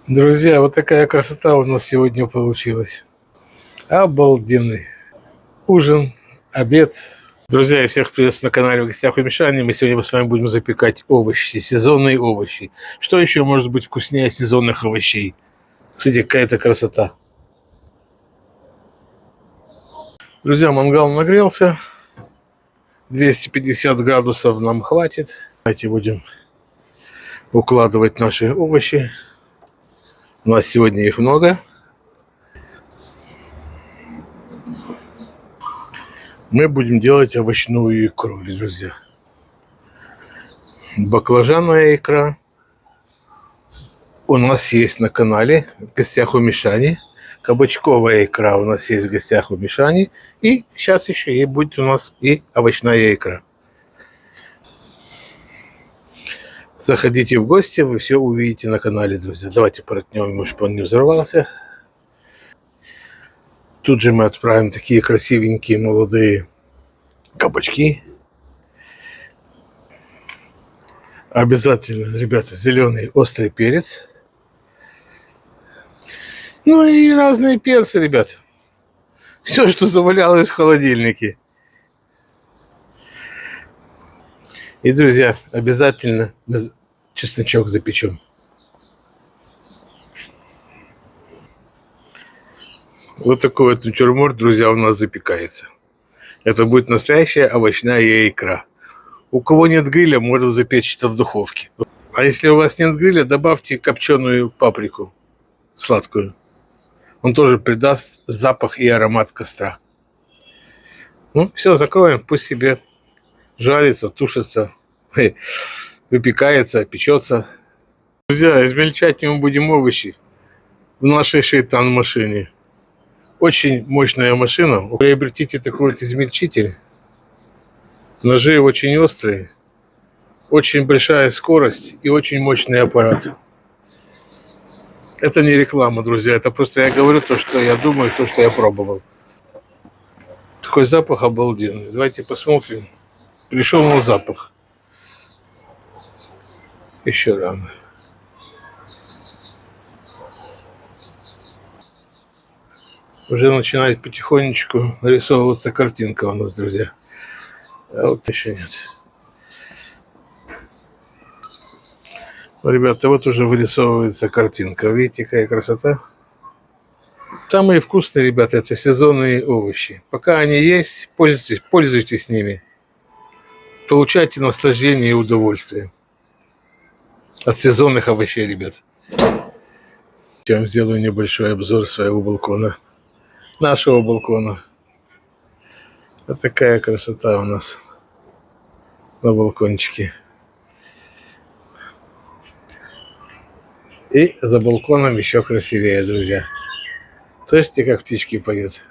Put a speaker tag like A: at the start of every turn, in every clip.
A: Друзья, вот такая красота у нас сегодня получилась. Обалденный ужин, обед. Друзья, я всех приветствую на канале «В гостях у Мишани». Мы сегодня с вами будем запекать овощи, сезонные овощи. Что еще может быть вкуснее сезонных овощей? Смотрите, какая-то красота. Друзья, мангал нагрелся. 250 градусов нам хватит. Давайте будем укладывать наши овощи. У нас сегодня их много. Мы будем делать овощную икру, друзья. Баклажанная икра у нас есть на канале «В гостях у Мишани». Кабачковая икра у нас есть в гостях у Мишани. И сейчас еще и будет у нас и овощная икра. Заходите в гости, вы все увидите на канале, друзья. Давайте проткнем ему, чтобы он не взорвался. Тут же мы отправим такие красивенькие молодые кабачки. Обязательно, ребята, зеленый острый перец. Ну и разные перцы, ребята. Все, что завалялось в холодильнике. И, друзья, обязательно чесночок запечем. Вот такой вот натюрморт, друзья, у нас запекается. Это будет настоящая овощная икра. У кого нет гриля, можно запечь это в духовке. А если у вас нет гриля, добавьте копченую паприку сладкую. Он тоже придаст запах и аромат костра. Ну, все, закроем, пусть себе жарится, тушится, выпекается, печется. Друзья, измельчать мы будем овощи в нашей шейтан-машине. Очень мощная машина. Приобретите такой вот измельчитель. Ножи очень острые, очень большая скорость и очень мощный аппарат. Это не реклама, друзья, это просто я говорю то, что я думаю, то, что я пробовал. Такой запах обалденный. Давайте посмотрим. Пришел на запах. Еще рано. Уже начинает потихонечку нарисовываться картинка у нас, друзья. А вот еще нет. Ребята, вот уже вырисовывается картинка. Видите, какая красота? Самые вкусные, ребята, это сезонные овощи. Пока они есть, пользуйтесь ними. Получайте наслаждение и удовольствие от сезонных овощей, ребят. Я вам сделаю небольшой обзор своего балкона. Нашего балкона. Вот такая красота у нас на балкончике. И за балконом еще красивее, друзья. Слышите, как птички поют?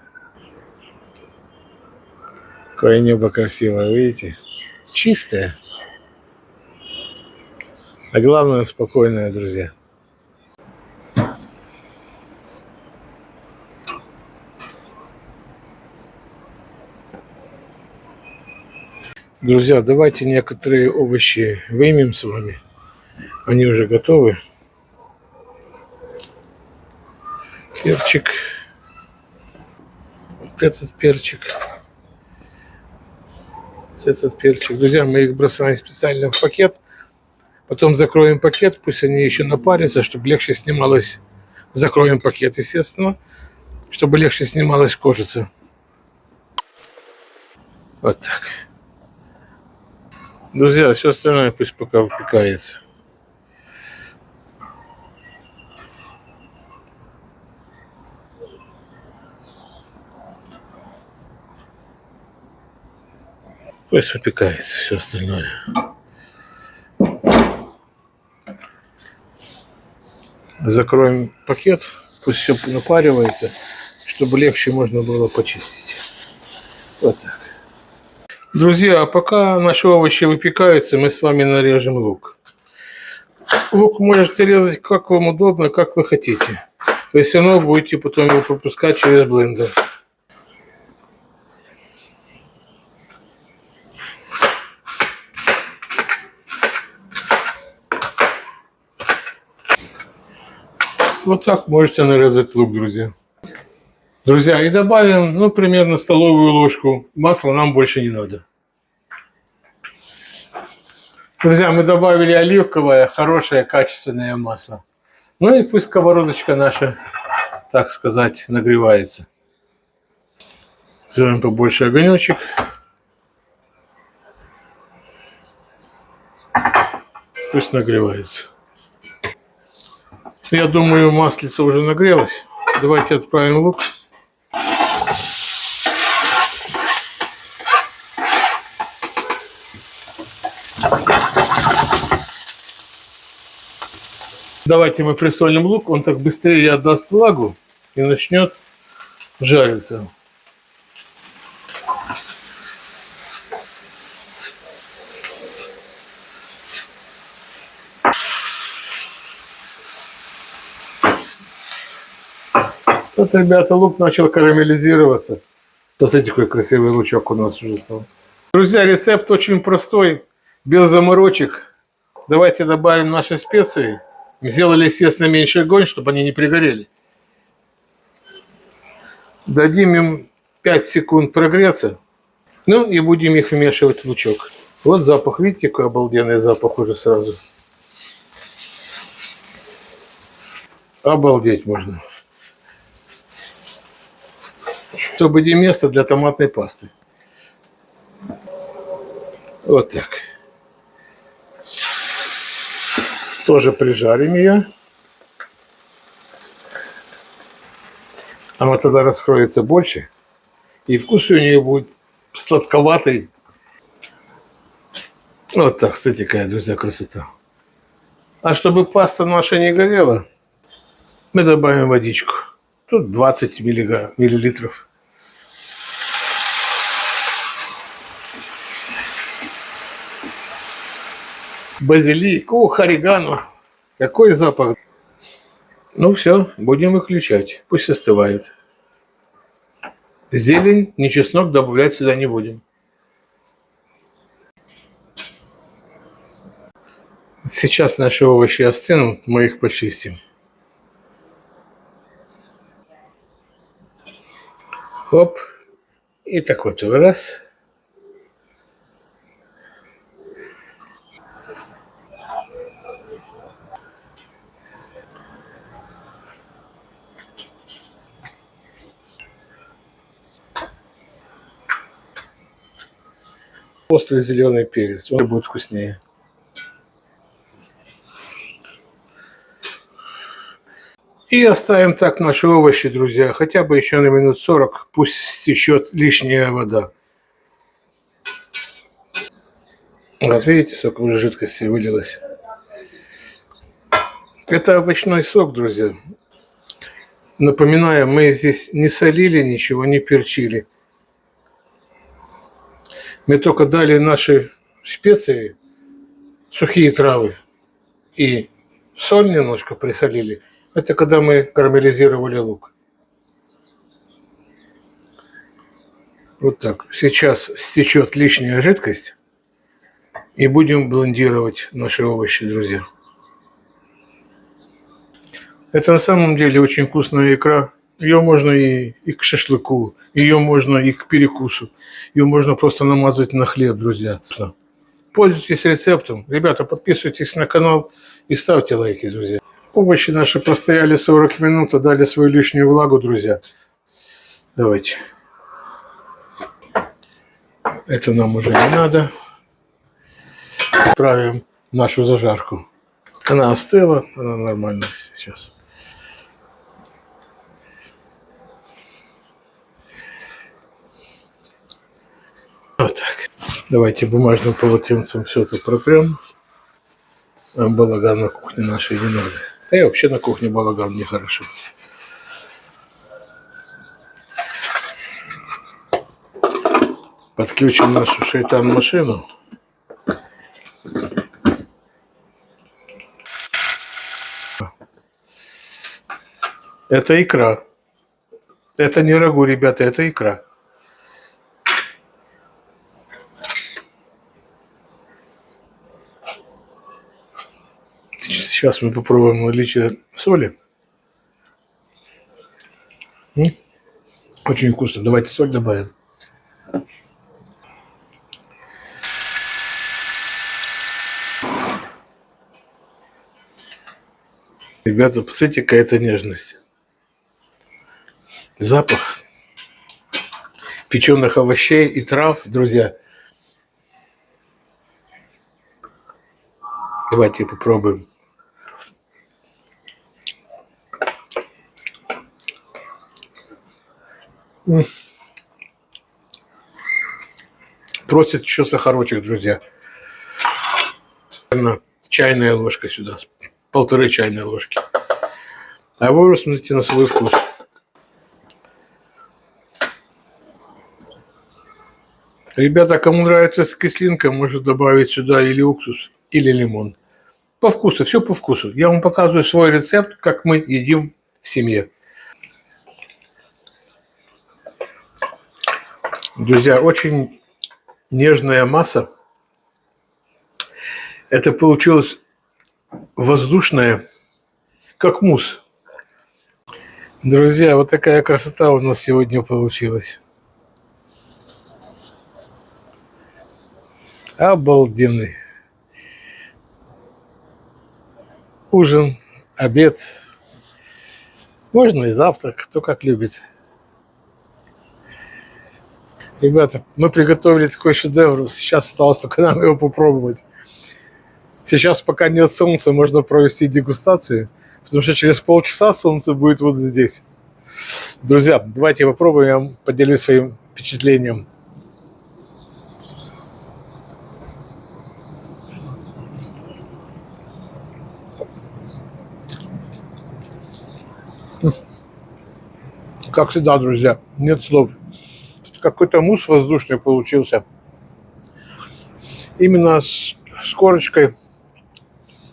A: Какое небо красивое, видите? Чистое. А главное, спокойное, друзья. Друзья, давайте некоторые овощи вымем с вами. Они уже готовы. Перчик. Вот этот перчик. Вот этот перчик. Друзья, мы их бросаем специально в пакет. Потом закроем пакет, пусть они еще напарятся, чтобы легче снималась. Закроем пакет, естественно, чтобы легче снималась кожица. Вот так. Друзья, все остальное пусть пока выпекается. Пусть выпекается все остальное. Закроем пакет, пусть все напаривается, чтобы легче можно было почистить. Вот так. Друзья, а пока наши овощи выпекаются, мы с вами нарежем лук. Лук можете резать как вам удобно, как вы хотите. Вы все равно будете потом его пропускать через блендер. Вот так можете нарезать лук, друзья. Друзья, и добавим, ну, примерно столовую ложку масла, нам больше не надо. Друзья, мы добавили оливковое, хорошее, качественное масло. Ну и пусть сковородочка наша, так сказать, нагревается. Сделаем побольше огонечек. Пусть нагревается. Я думаю, маслица уже нагрелась. Давайте отправим лук. Давайте мы присолим лук, он так быстрее отдаст влагу и начнет жариться. Вот, ребята, лук начал карамелизироваться. Смотрите, какой красивый лучок у нас уже стал. Друзья, рецепт очень простой, без заморочек. Давайте добавим наши специи. Сделали, естественно, меньше огонь, чтобы они не пригорели. Дадим им 5 секунд прогреться. Ну и будем их вмешивать в лучок. Вот запах, видите, какой обалденный запах уже сразу. Обалдеть можно. Освободим место для томатной пасты. Вот так. Тоже прижарим ее. Она тогда раскроется больше. И вкус у нее будет сладковатый. Вот так, кстати, какая, друзья, красота. А чтобы паста наша не горела, мы добавим водичку. Тут 20 миллилитров. Базилик, орегано. Какой запах. Ну все, будем выключать. Пусть остывает. Зелень, ни чеснок добавлять сюда не будем. Сейчас наши овощи остынут, мы их почистим. Хоп. И так вот раз. Острый зеленый перец, он будет вкуснее. И оставим так наши овощи, друзья, хотя бы еще на минут 40, пусть стечет лишняя вода. Вот видите, сколько уже жидкости вылилось. Это овощной сок, друзья. Напоминаю, мы здесь не солили ничего, не перчили. Мы только дали наши специи, сухие травы и соль немножко присолили. Это когда мы карамелизировали лук. Вот так. Сейчас стечет лишняя жидкость. И будем блендировать наши овощи, друзья. Это на самом деле очень вкусная икра. Ее можно и к шашлыку, ее можно и к перекусу. Ее можно просто намазать на хлеб, друзья. Пользуйтесь рецептом. Ребята, подписывайтесь на канал и ставьте лайки, друзья. Овощи наши простояли 40 минут, отдали свою лишнюю влагу, друзья. Давайте. Это нам уже не надо. Отправим нашу зажарку. Она остыла, она нормальная сейчас. Вот так. Давайте бумажным полотенцем все это протрем. Балаган на кухне нашей не надо. Да и вообще на кухне балаган нехорошо. Подключим нашу шейтан-машину. Это икра. Это не рагу, ребята, это икра. Сейчас мы попробуем наличие соли. М, Очень вкусно. Давайте соль добавим. Ребята, посмотрите, какая-то нежность. Запах печеных овощей и трав, друзья. Давайте попробуем. М, Просит еще сахарочек, друзья. Наверное, чайная ложка сюда. 1,5 чайной ложки. А вы уже смотрите на свой вкус. Ребята, кому нравится с кислинкой, может добавить сюда или уксус, или лимон. По вкусу, все по вкусу. Я вам показываю свой рецепт, как мы едим в семье. Друзья, очень нежная масса. Это получилось воздушное, как мусс. Друзья, вот такая красота у нас сегодня получилась. Обалденный. Ужин, обед. Можно и завтрак, кто как любит. Ребята, мы приготовили такой шедевр. Сейчас осталось только нам его попробовать. Сейчас, пока нет солнца, можно провести дегустацию, потому что через полчаса солнце будет вот здесь. Друзья, давайте попробуем, я вам поделюсь своим впечатлением. Как всегда, друзья, нет слов. Какой-то мусс воздушный получился. Именно с корочкой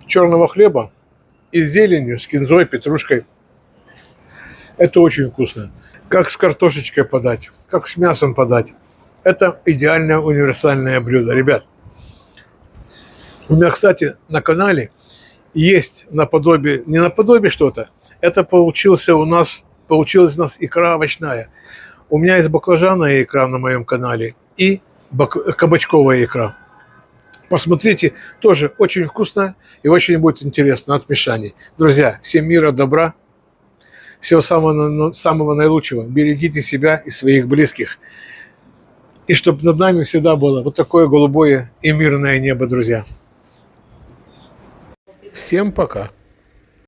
A: черного хлеба и с зеленью, с кинзой, петрушкой. Это очень вкусно. Как с картошечкой подать, как с мясом подать. Это идеальное универсальное блюдо. Ребят, у меня, кстати, на канале есть наподобие, не наподобие что-то, это получилась у нас икра овощная. У меня есть баклажанная икра на моем канале и кабачковая икра. Посмотрите, тоже очень вкусно и очень будет интересно от Мишани. Друзья, всем мира, добра, всего самого наилучшего. Берегите себя и своих близких. И чтобы над нами всегда было вот такое голубое и мирное небо, друзья. Всем пока.